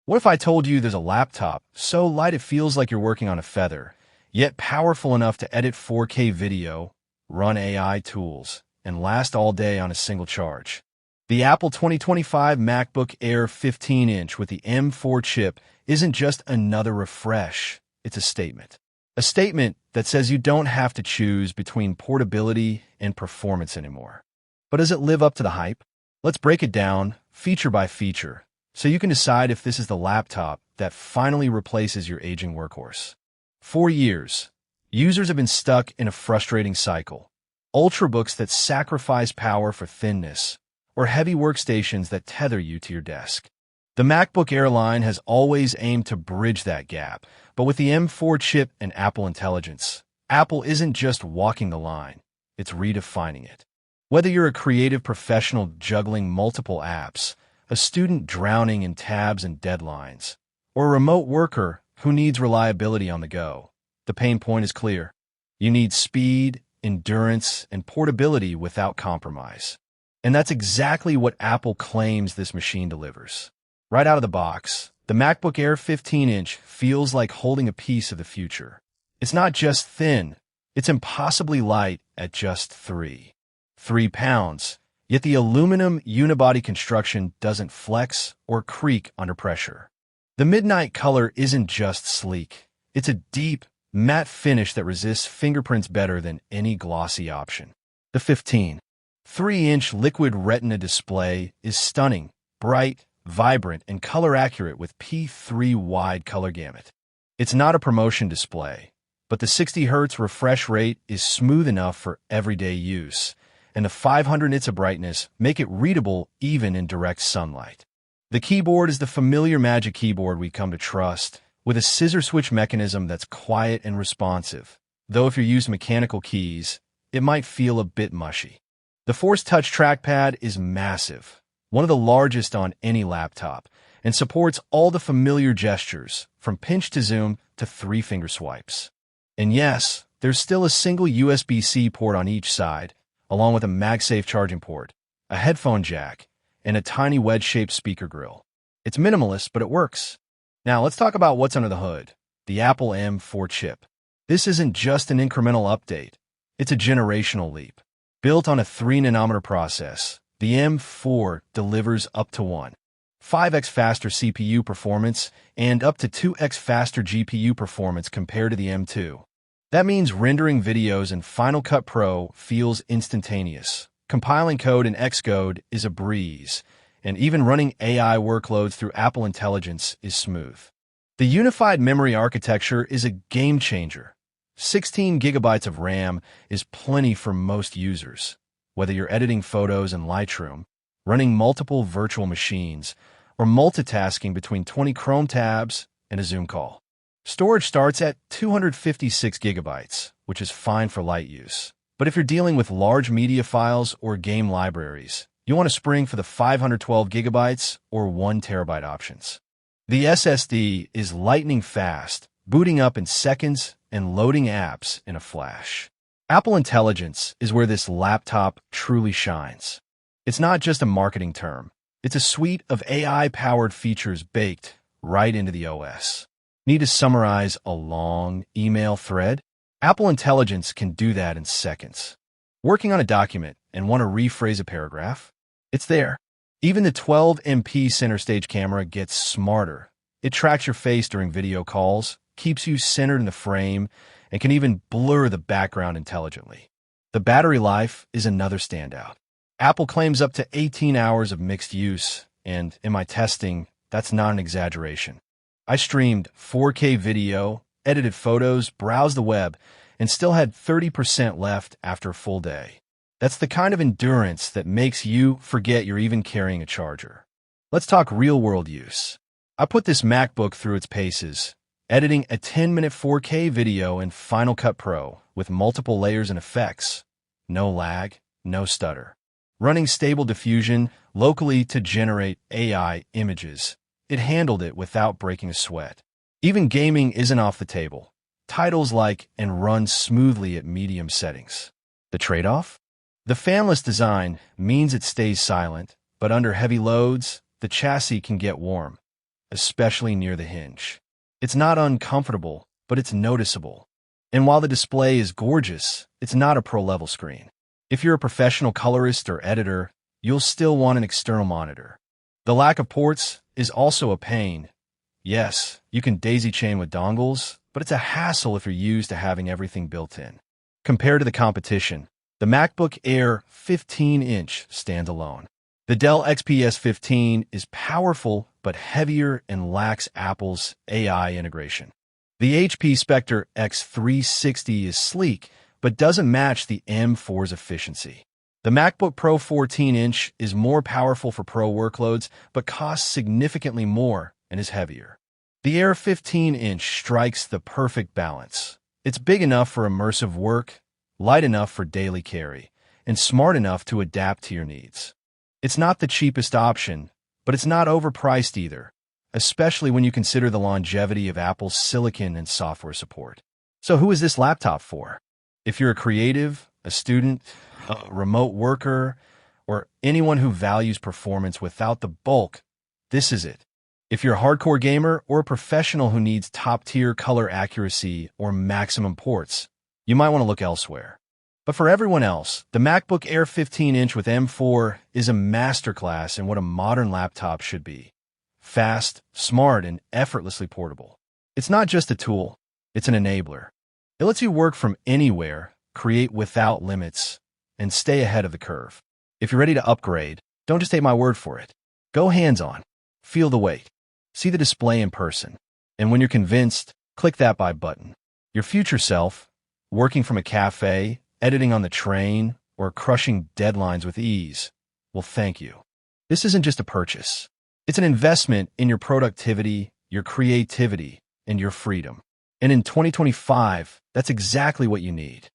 What if I told you there's a laptop so light it feels like you're working on a feather, yet powerful enough to edit 4K video, run AI tools, and last all day on a single charge? The Apple 2025 MacBook Air 15-inch with the M4 chip isn't just another refresh, it's a statement. A statement that says you don't have to choose between portability and performance anymore. But does it live up to the hype? Let's break it down, feature by feature, so you can decide if this is the laptop that finally replaces your aging workhorse. For years, users have been stuck in a frustrating cycle. Ultrabooks that sacrifice power for thinness, or heavy workstations that tether you to your desk. The MacBook Air line has always aimed to bridge that gap, but with the M4 chip and Apple Intelligence, Apple isn't just walking the line, it's redefining it. Whether you're a creative professional juggling multiple apps, a student drowning in tabs and deadlines, or a remote worker who needs reliability on the go, the pain point is clear. You need speed, endurance, and portability without compromise. And that's exactly what Apple claims this machine delivers. Right out of the box, the MacBook Air 15-inch feels like holding a piece of the future. It's not just thin, it's impossibly light at just 3 pounds. Yet the aluminum unibody construction doesn't flex or creak under pressure. The midnight color isn't just sleek. It's a deep, matte finish that resists fingerprints better than any glossy option. The 15.3-inch liquid retina display is stunning, bright, vibrant, and color-accurate with P3 wide color gamut. It's not a promotion display, but the 60 Hz refresh rate is smooth enough for everyday use, and the 500 nits of brightness make it readable even in direct sunlight. The keyboard is the familiar Magic Keyboard we come to trust, with a scissor switch mechanism that's quiet and responsive, though if you use mechanical keys, it might feel a bit mushy. The Force Touch trackpad is massive, one of the largest on any laptop, and supports all the familiar gestures, from pinch to zoom to 3-finger swipes. And yes, there's still a single USB-C port on each side, along with a MagSafe charging port, a headphone jack, and a tiny wedge-shaped speaker grill. It's minimalist, but it works. Now let's talk about what's under the hood, the Apple M4 chip. This isn't just an incremental update, it's a generational leap. Built on a 3-nanometer process, the M4 delivers up to 5x faster CPU performance and up to 2x faster GPU performance compared to the M2. That means rendering videos in Final Cut Pro feels instantaneous. Compiling code in Xcode is a breeze, and even running AI workloads through Apple Intelligence is smooth. The unified memory architecture is a game changer. 16 gigabytes of RAM is plenty for most users, whether you're editing photos in Lightroom, running multiple virtual machines, or multitasking between 20 Chrome tabs and a Zoom call. Storage starts at 256 gigabytes, which is fine for light use. But if you're dealing with large media files or game libraries, you want to spring for the 512 gigabytes or 1 terabyte options. The SSD is lightning fast, booting up in seconds and loading apps in a flash. Apple Intelligence is where this laptop truly shines. It's not just a marketing term. It's a suite of AI-powered features baked right into the OS. Need to summarize a long email thread? Apple Intelligence can do that in seconds. Working on a document and want to rephrase a paragraph? It's there. Even the 12MP center stage camera gets smarter. It tracks your face during video calls, keeps you centered in the frame, and can even blur the background intelligently. The battery life is another standout. Apple claims up to 18 hours of mixed use, and in my testing, that's not an exaggeration. I streamed 4K video, edited photos, browsed the web, and still had 30% left after a full day. That's the kind of endurance that makes you forget you're even carrying a charger. Let's talk real-world use. I put this MacBook through its paces, editing a 10-minute 4K video in Final Cut Pro with multiple layers and effects. No lag, no stutter. Running Stable Diffusion locally to generate AI images. It handled it without breaking a sweat. Even gaming isn't off the table. Titles like and run smoothly at medium settings. The trade-off? The fanless design means it stays silent, but under heavy loads, the chassis can get warm. especially near the hinge. It's not uncomfortable, but it's noticeable. And while the display is gorgeous, it's not a pro-level screen. If you're a professional colorist or editor, you'll still want an external monitor. The lack of ports is also a pain. Yes, you can daisy-chain with dongles, but it's a hassle if you're used to having everything built in. Compared to the competition, the MacBook Air 15-inch stands alone. The Dell XPS 15 is powerful but heavier and lacks Apple's AI integration. The HP Spectre X360 is sleek but doesn't match the M4's efficiency. The MacBook Pro 14-inch is more powerful for pro workloads but costs significantly more and is heavier. The Air 15-inch strikes the perfect balance. It's big enough for immersive work, light enough for daily carry, and smart enough to adapt to your needs. It's not the cheapest option, but it's not overpriced either, especially when you consider the longevity of Apple's silicon and software support. So who is this laptop for? If you're a creative, a student, a remote worker, or anyone who values performance without the bulk, this is it. If you're a hardcore gamer or a professional who needs top-tier color accuracy or maximum ports, you might want to look elsewhere. But for everyone else, the MacBook Air 15-inch with M4 is a masterclass in what a modern laptop should be. Fast, smart, and effortlessly portable. It's not just a tool, it's an enabler. It lets you work from anywhere, create without limits, and stay ahead of the curve. If you're ready to upgrade, don't just take my word for it. Go hands-on. Feel the weight. See the display in person. And when you're convinced, click that buy button. Your future self, working from a cafe, editing on the train, or crushing deadlines with ease, will thank you. This isn't just a purchase. It's an investment in your productivity, your creativity, and your freedom. And in 2025, that's exactly what you need.